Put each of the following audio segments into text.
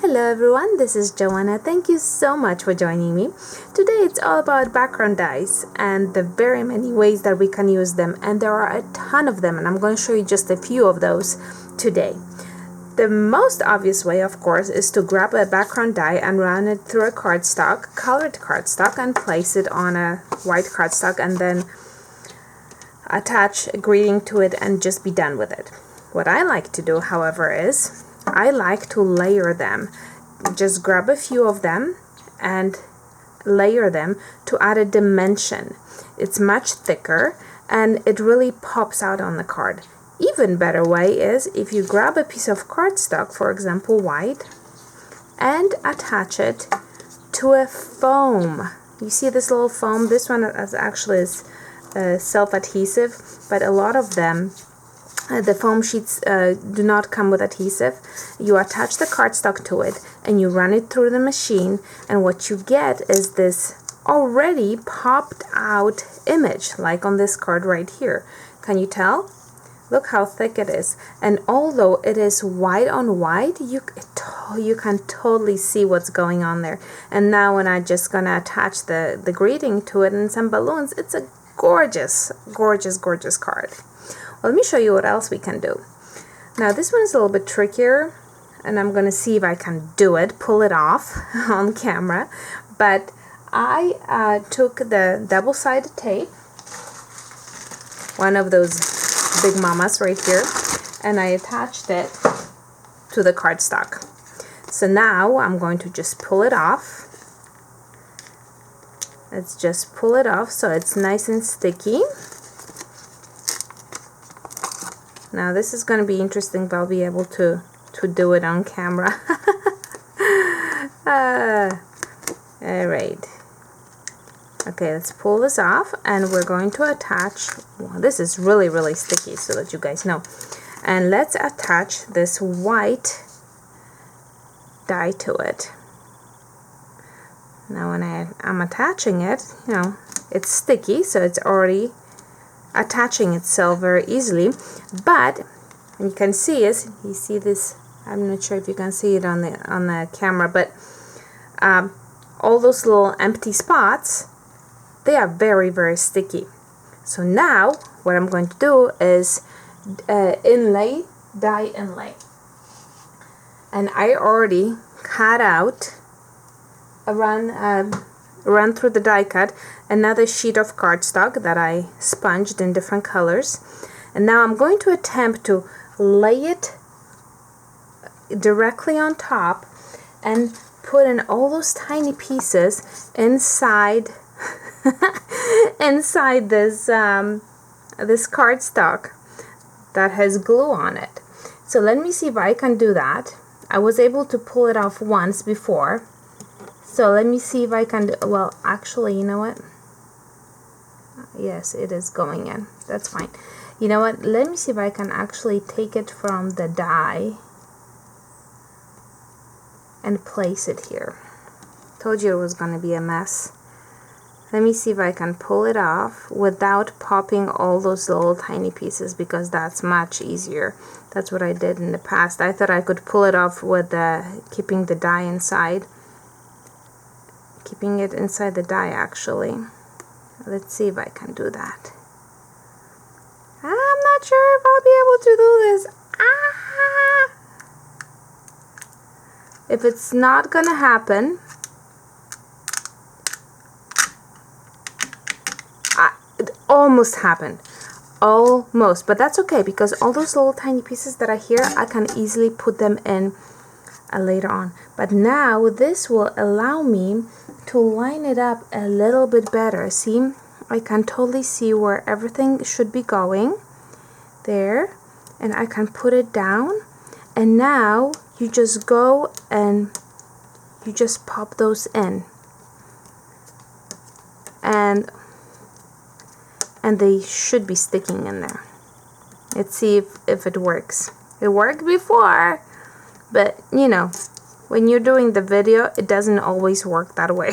Hello everyone, this is Joanna. Thank you so much for joining me. Today it's all about background dyes and the very many ways that we can use them, and there are a ton of them, and I'm going to show you just a few of those today. The most obvious way, of course, is to grab a background dye and run it through a cardstock, colored cardstock, and place it on a white cardstock and then attach a greeting to it and just be done with it. What I like to do, however, is I like to layer them. Just grab a few of them and layer them to add a dimension. It's much thicker and it really pops out on the card. Even better way is if you grab a piece of cardstock, for example white, and attach it to a foam. You see this little foam? This one is actually self-adhesive, but a lot of them the foam sheets do not come with adhesive. You attach the cardstock to it and you run it through the machine, and what you get is this already popped out image, like on this card right here. Can you tell? Look how thick it is, and although it is white on white, you can totally see what's going on there. And now when I'm just gonna attach the greeting to it and some balloons, it's a gorgeous, gorgeous, gorgeous card. Well, let me show you what else we can do. Now this one is a little bit trickier, and I'm gonna see if I can do it, pull it off on camera. But I took the double-sided tape, one of those big mamas right here, and I attached it to the cardstock. So now I'm going to just pull it off. Let's just pull it off so it's nice and sticky. Now this is going to be interesting, but I'll be able to do it on camera. Alright. Okay, let's pull this off, and we're going to attach, well, this is really, really sticky, so that you guys know. And let's attach this white dye to it. Now when I'm attaching it, you know, it's sticky, so it's already attaching itself very easily. But you can see is, you see this, I'm not sure if you can see it on the camera, but all those little empty spots, they are very, very sticky. So now what I'm going to do is inlay, dye inlay, and I already cut out run through the die cut another sheet of cardstock that I sponged in different colors, and now I'm going to attempt to lay it directly on top and put in all those tiny pieces inside inside this this cardstock that has glue on it. So let me see if I can do that. I was able to pull it off once before. So let me see if I can do, well, actually, you know what? Yes, it is going in. That's fine. You know what? Let me see if I can actually take it from the die and place it here. Told you it was going to be a mess. Let me see if I can pull it off without popping all those little tiny pieces, because that's much easier. That's what I did in the past. I thought I could pull it off with keeping the die inside. Keeping it inside the die, actually. Let's see if I can do that. I'm not sure if I'll be able to do this. If it's not gonna happen, it almost happened. Almost, but that's okay, because all those little tiny pieces that are here, I can easily put them in later on. But now this will allow me to line it up a little bit better. See, I can totally see where everything should be going there, and I can put it down, and now you just go and you just pop those in, and they should be sticking in there. Let's see if it works. It worked before, but you know, when you're doing the video, it doesn't always work that way.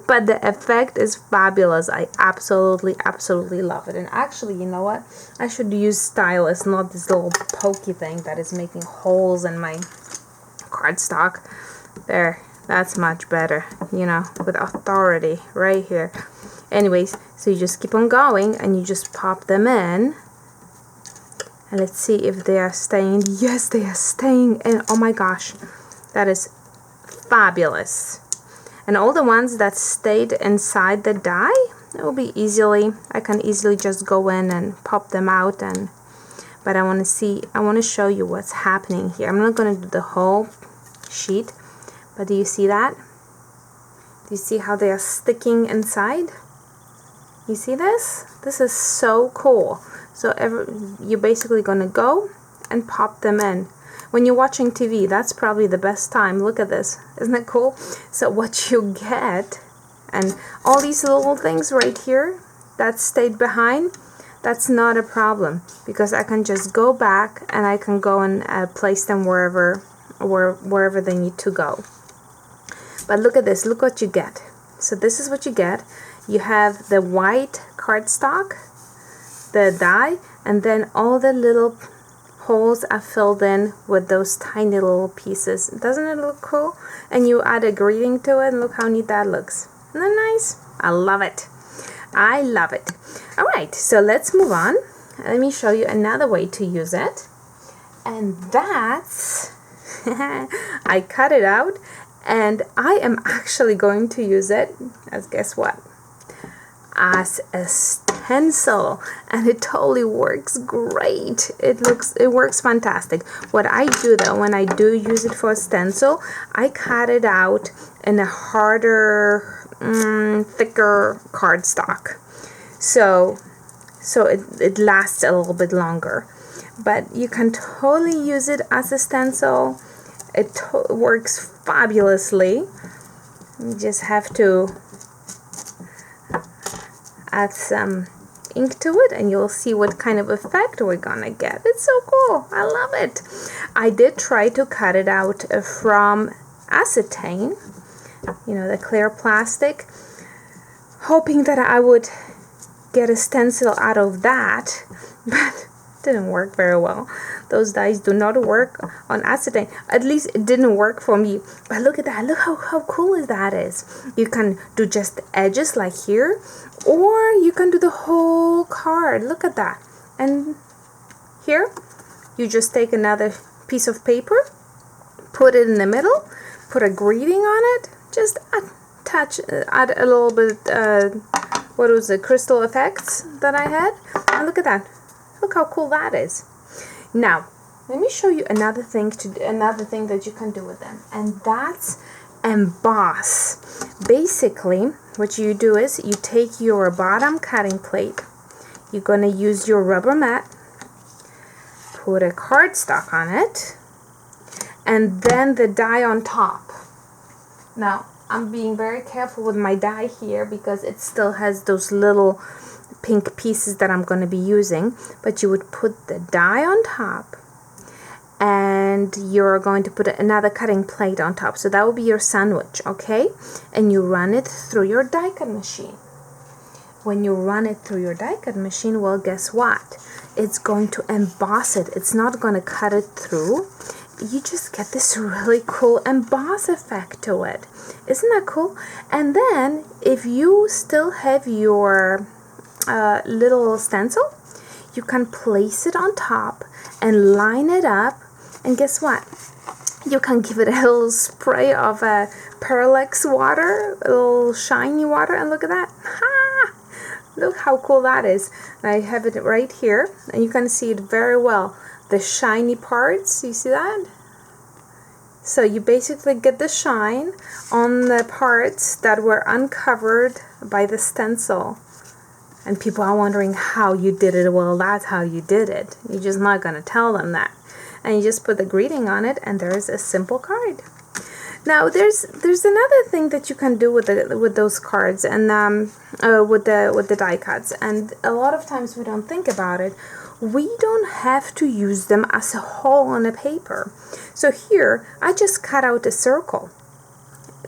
But the effect is fabulous. I absolutely, absolutely love it. And actually, you know what? I should use stylus, not this little pokey thing that is making holes in my cardstock. There, that's much better, you know, with authority right here. Anyways, so you just keep on going and you just pop them in. And let's see if they are staying. Yes, they are staying. And oh my gosh, that is fabulous. And all the ones that stayed inside the die, it will be easily, I can easily just go in and pop them out. But I want to show you what's happening here. I'm not going to do the whole sheet, but do you see that? Do you see how they are sticking inside? You see this? This is so cool. So you're basically going to go and pop them in. When you're watching TV, that's probably the best time. Look at this. Isn't it cool? So what you get, and all these little things right here that stayed behind, that's not a problem, because I can just go back and I can go and place them wherever they need to go. But look at this. Look what you get. So this is what you get. You have the white cardstock, the die, and then all the little holes are filled in with those tiny little pieces. Doesn't it look cool? And you add a greeting to it, and look how neat that looks. Isn't that nice? I love it. I love it. All right, so let's move on. Let me show you another way to use it. And that's, I cut it out, and I am actually going to use it as, guess what? As a stencil, and it totally works great. It works fantastic. What I do though, when I do use it for a stencil, I cut it out in a harder, thicker cardstock, so it lasts a little bit longer. But you can totally use it as a stencil. It works fabulously. You just have to add some ink to it, and you'll see what kind of effect we're gonna get. It's so cool. I love it. I did try to cut it out from acetane, you know, the clear plastic, hoping that I would get a stencil out of that, but it didn't work very well. Those dies do not work on acetane. At least it didn't work for me. But look at that. Look how cool that is. You can do just the edges like here, or you can do the whole card. Look at that. And here, you just take another piece of paper, put it in the middle, put a greeting on it, just add a little bit, what was it, crystal effects that I had. And look at that. Look how cool that is. Now, let me show you another thing that you can do with them, and that's emboss. Basically, what you do is you take your bottom cutting plate, you're going to use your rubber mat, put a cardstock on it, and then the die on top. Now, I'm being very careful with my die here because it still has those little pink pieces that I'm going to be using, but you would put the die on top, and you're going to put another cutting plate on top, so that will be your sandwich, okay? And you run it through your die cut machine. When you run it through your die cut machine, well, guess what? It's going to emboss it. It's not going to cut it through. You just get this really cool emboss effect to it. Isn't that cool? And then if you still have your little stencil, you can place it on top and line it up, and guess what? You can give it a little spray of Pearlex water, a little shiny water, and look at that. Ha! Look how cool that is. And I have it right here, and you can see it very well. The shiny parts, you see that? So you basically get the shine on the parts that were uncovered by the stencil. And people are wondering how you did it. Well, that's how you did it. You're just not going to tell them that. And you just put the greeting on it, and there's a simple card. Now, there's another thing that you can do with those cards, and with the die cuts. And a lot of times we don't think about it. We don't have to use them as a whole on a paper. So here, I just cut out a circle.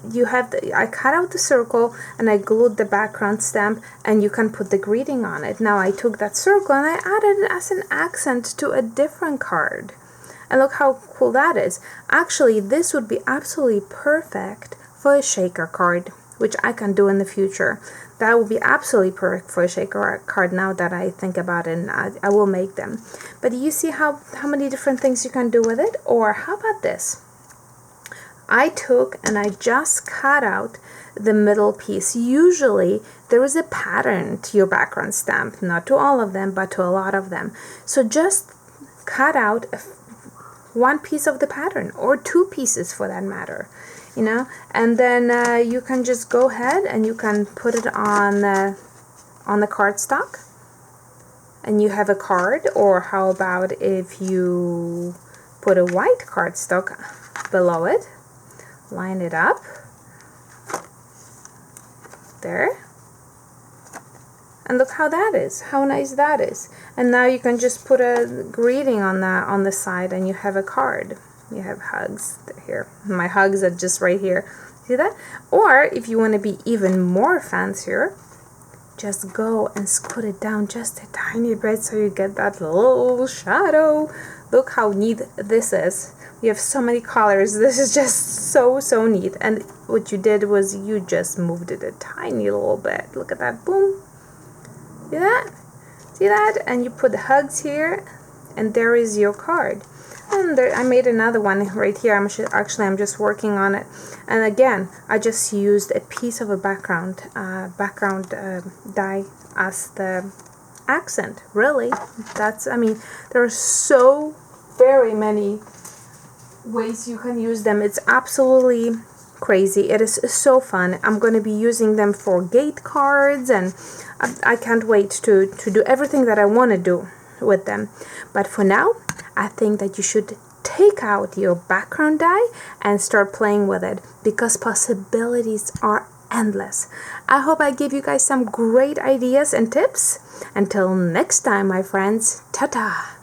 I cut out the circle and I glued the background stamp, and you can put the greeting on it. Now I took that circle and I added it as an accent to a different card. And look how cool that is. Actually, this would be absolutely perfect for a shaker card, which I can do in the future. That would be absolutely perfect for a shaker card now that I think about it, and I will make them. But you see how many different things you can do with it? Or how about this? I took and I just cut out the middle piece. Usually there is a pattern to your background stamp, not to all of them, but to a lot of them. So just cut out one piece of the pattern, or two pieces for that matter, you know, and then you can just go ahead and you can put it on the cardstock, and you have a card. Or how about if you put a white cardstock below it, line it up there, and look how that is, how nice that is. And now you can just put a greeting on the side, and you have a card. You have hugs here. My hugs are just right here. See that? Or if you want to be even more fancier, just go and scoot it down just a tiny bit so you get that little shadow. Look how neat this is. You have so many colors. This is just so neat. And what you did was you just moved it a tiny little bit. Look at that. Boom. See that? See that? And you put the hugs here, and there is your card. And there, I made another one right here. I'm just working on it. And again, I just used a piece of a background die as the accent. Really, there are so very many ways you can use them. It's absolutely crazy. It is so fun. I'm going to be using them for gate cards, and I can't wait to do everything that I want to do with them. But for now, I think that you should take out your background die and start playing with it, because possibilities are endless. I hope I gave you guys some great ideas and tips. Until next time, my friends, ta-ta!